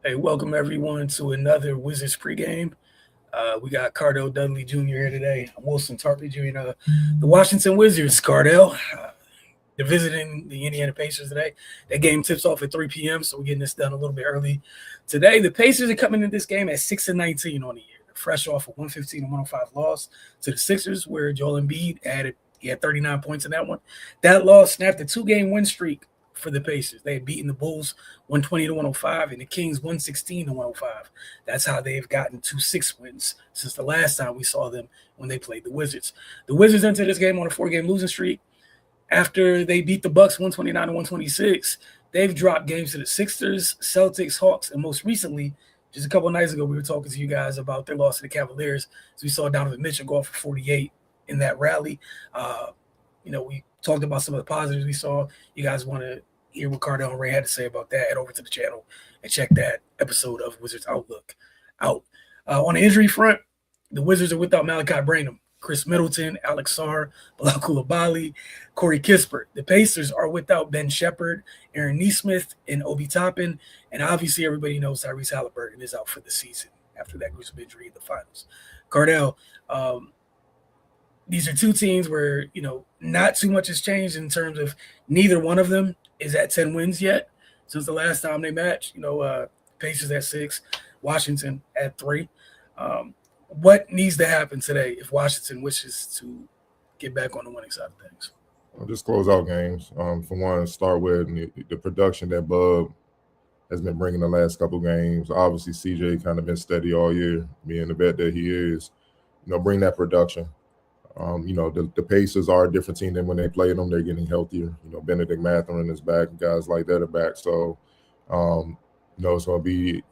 Hey, welcome everyone to another Wizards pregame. We got Cardell Dudley Jr. here today. I'm Wilson Tarpley Jr. The Washington Wizards. Cardell, they're visiting the Indiana Pacers today. That game tips off at 3 p.m., so we're getting this done a little bit early today. The Pacers are coming in this game at 6-19 on the year. They're fresh off a 115-105 loss to the Sixers, where Joel Embiid had 39 points in that one. That loss snapped a two-game win streak for the Pacers. They had beaten the Bulls 120-105 and the Kings 116-105. That's how they've gotten to 6 wins since the last time we saw them when they played the Wizards. The Wizards entered this game on a 4-game losing streak. After they beat the Bucks 129-126, they've dropped games to the Sixers, Celtics, Hawks, and most recently, just a couple of nights ago, we were talking to you guys about their loss to the Cavaliers. So we saw Donovan Mitchell go off for 48 in that rally. We talked about some of the positives we saw. You guys want to hear what Cardell and Ray had to say about that, head over to the channel and check that episode of Wizards Outlook out. On the injury front, the Wizards are without Malachi Branham, Chris Middleton, Alex Sarr, Bilal Coulibaly, Corey Kispert. The Pacers are without Ben Shepherd, Aaron Nesmith, and Obi Toppin. And obviously everybody knows Tyrese Halliburton is out for the season after that gruesome injury in the finals. Cardell, these are two teams where, not too much has changed in terms of neither one of them is at 10 wins yet since the last time they matched. Pacers at 6, Washington at 3. What needs to happen today if Washington wishes to get back on the winning side of things? I'll just close out games. For one, start with the production that Bub has been bringing the last couple games. Obviously, CJ kind of been steady all year, being the vet that he is. Bring that production. The Pacers are a different team than when they played them. They're getting healthier. Benedict Mathurin is back. Guys like that are back. So, it's going to be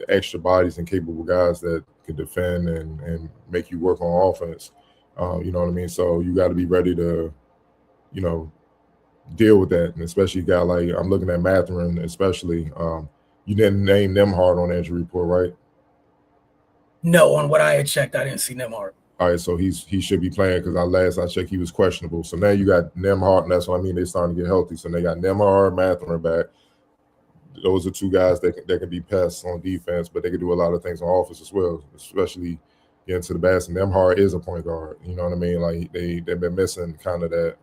extra bodies and capable guys that can defend and make you work on offense. You know what I mean? So you got to be ready to, deal with that. And especially a guy like, I'm looking at Mathurin especially. You didn't name Nembhard on the injury report, right? No, on what I had checked, I didn't see Nembhard. All right, so he should be playing because last I checked, he was questionable. So now you got Nembhard, and that's what I mean. They're starting to get healthy. So they got Nembhard, Mathurin back. Those are two guys that can be pests on defense, but they can do a lot of things on offense as well, especially getting to the basket. Nembhard is a point guard. You know what I mean? Like they've been missing kind of that.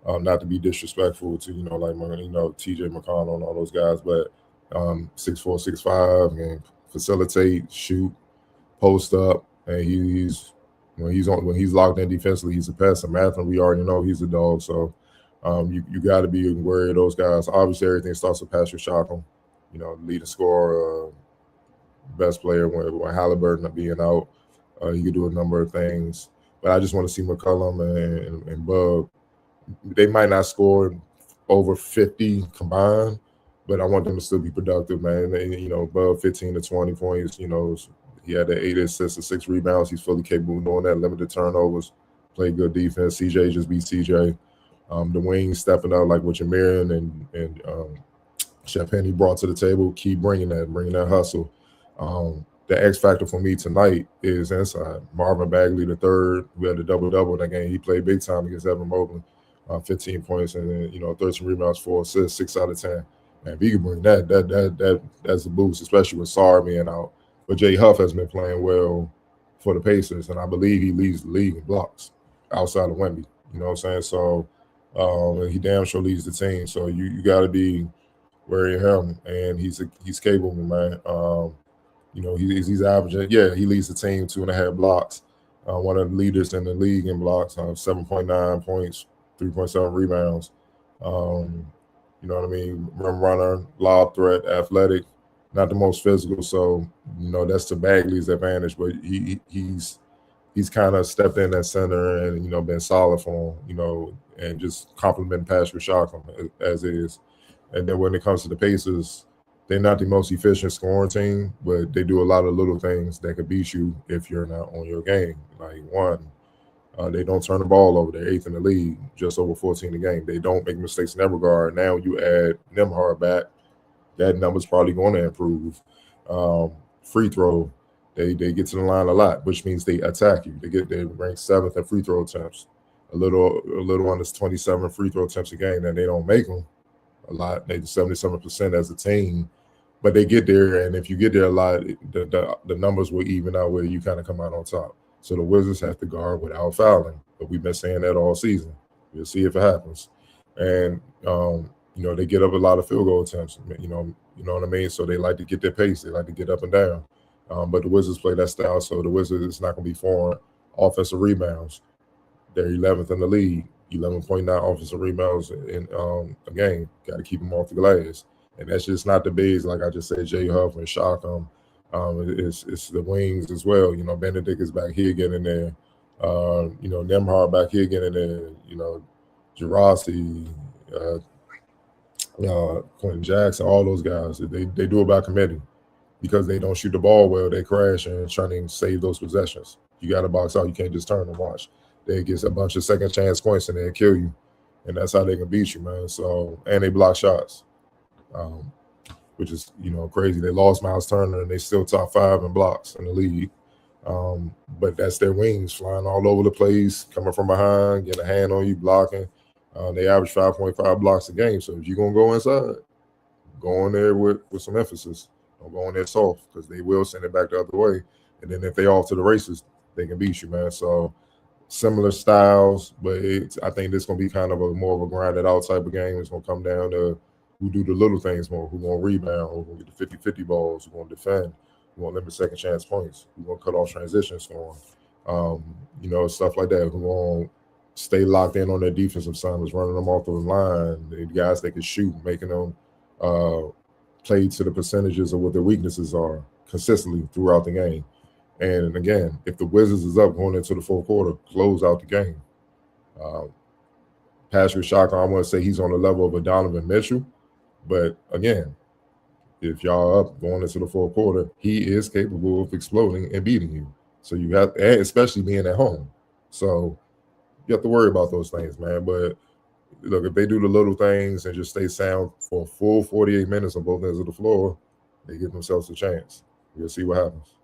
Not to be disrespectful to TJ McConnell and all those guys, but 6'4", 6'5", and facilitate, shoot, post up, and when he's locked in defensively, he's a pest. And Mathurin, we already know he's a dog. So you got to be wary of those guys. Obviously, everything starts with Patrick Siakam, leading scorer, best player when Halliburton being out. He could do a number of things. But I just want to see McCollum and Bub. They might not score over 50 combined, but I want them to still be productive, man. Bub 15 to 20 points, he had the 8 assists and 6 rebounds. He's fully capable of doing that. Limited turnovers, play good defense. CJ just beat CJ. The wings stepping up like what Jameer and Chef Henny brought to the table. Keep bringing that hustle. The X factor for me tonight is inside. Marvin Bagley the third, who had a double-double in that game. He played big time against Evan Mobley. 15 points and then 13 rebounds, 4 assists, 6 out of 10. Man, if he can bring that's a boost, especially with Sarr being out. But Jay Huff has been playing well for the Pacers, and I believe he leads the league in blocks outside of Wemby. You know what I'm saying? So he damn sure leads the team. So you got to be wary of him, and he's capable, man. He's averaging. Yeah, he leads the team 2.5 blocks. One of the leaders in the league in blocks. 7.9 points, 3.7 rebounds. You know what I mean? Rim runner, lob threat, athletic. Not the most physical, so that's to Bagley's advantage. But he's kind of stepped in that center and been solid for him, and just complimenting Patrick Siakam as is. And then when it comes to the Pacers, they're not the most efficient scoring team, but they do a lot of little things that could beat you if you're not on your game. Like one, they don't turn the ball over. They're 8th in the league, just over 14 a game. They don't make mistakes in that regard. Now you add Nembhard back, that number's probably going to improve. Free throw, they get to the line a lot, which means they attack you. They rank 7th in free throw attempts. A little under 27 free throw attempts a game, and they don't make them a lot. They 77% as a team, but they get there, and if you get there a lot, the numbers will even out where you kind of come out on top. So the Wizards have to guard without fouling, but we've been saying that all season. We'll see if it happens, and they get up a lot of field goal attempts. You know what I mean. So they like to get their pace. They like to get up and down. But the Wizards play that style, so the Wizards is not going to be foreign. Offensive rebounds, they're 11th in the league, 11.9 offensive rebounds in a game. Got to keep them off the glass, and that's just not the bigs. Like I just said, Jay Huff and Shotcom. It's the wings as well. Benedict is back here getting there. Nemhard back here getting there. Gerasi, Quentin Jackson, all those guys. They do it by committee. Because they don't shoot the ball well, they crash and trying to save those possessions. You got to box out. You can't just turn and watch. They get a bunch of second chance points and they'll kill you. And that's how they can beat you, man. So, and they block shots, which is, crazy. They lost Miles Turner and they still top 5 in blocks in the league. But that's their wings flying all over the place, coming from behind, getting a hand on you, blocking. They average 5.5 blocks a game. So if you're going to go inside, go in there with some emphasis. Don't go in there soft because they will send it back the other way. And then if they off to the races, they can beat you, man. So similar styles, but I think this is going to be kind of more of a grinded out type of game. It's going to come down to who do the little things more, who going to rebound, who going to get the 50-50 balls, who going to defend, who going to limit second chance points, who going to cut off transitions for them. Stuff like that, who going to stay locked in on their defensive assignments, running them off the line, the guys that can shoot, making them play to the percentages of what their weaknesses are consistently throughout the game. And again, if the Wizards is up going into the fourth quarter, close out the game. Patrick Shotcom, I want to say he's on the level of a Donovan Mitchell. But again, if y'all up going into the fourth quarter, he is capable of exploding and beating you. So you have, and especially being at home. So you have to worry about those things, man. But look, if they do the little things and just stay sound for a full 48 minutes on both ends of the floor, they give themselves a chance. We'll see what happens.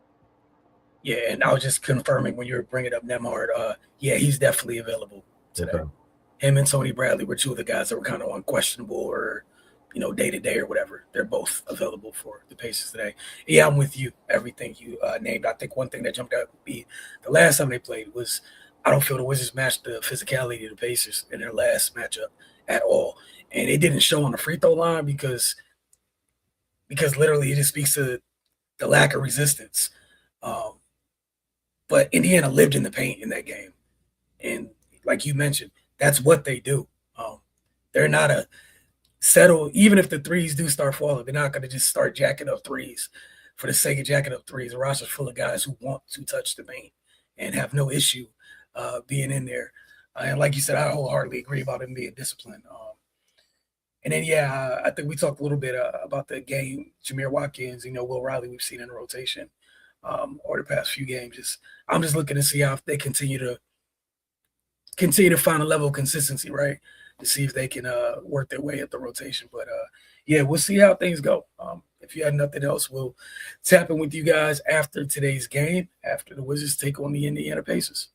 Yeah, and I was just confirming when you were bringing up Nemhard. Yeah, he's definitely available today. Okay. Him and Tony Bradley were two of the guys that were kind of unquestionable or, day-to-day or whatever. They're both available for the Pacers today. Yeah, I'm with you. Everything you named. I think one thing that jumped out would be the last time they played was I don't feel the Wizards matched the physicality of the Pacers in their last matchup at all. And it didn't show on the free throw line because literally it just speaks to the lack of resistance. But Indiana lived in the paint in that game. And like you mentioned, that's what they do. They're not a settle, even if the threes do start falling, they're not going to just start jacking up threes for the sake of jacking up threes. The roster's full of guys who want to touch the paint and have no issue being in there. And like you said, I wholeheartedly agree about him being disciplined. And then, I think we talked a little bit about the game, Jameer Watkins, Will Riley we've seen in the rotation or the past few games. I'm just looking to see how if they continue to find a level of consistency, right, to see if they can work their way at the rotation. But, we'll see how things go. If you had nothing else, we'll tap in with you guys after today's game, after the Wizards take on the Indiana Pacers.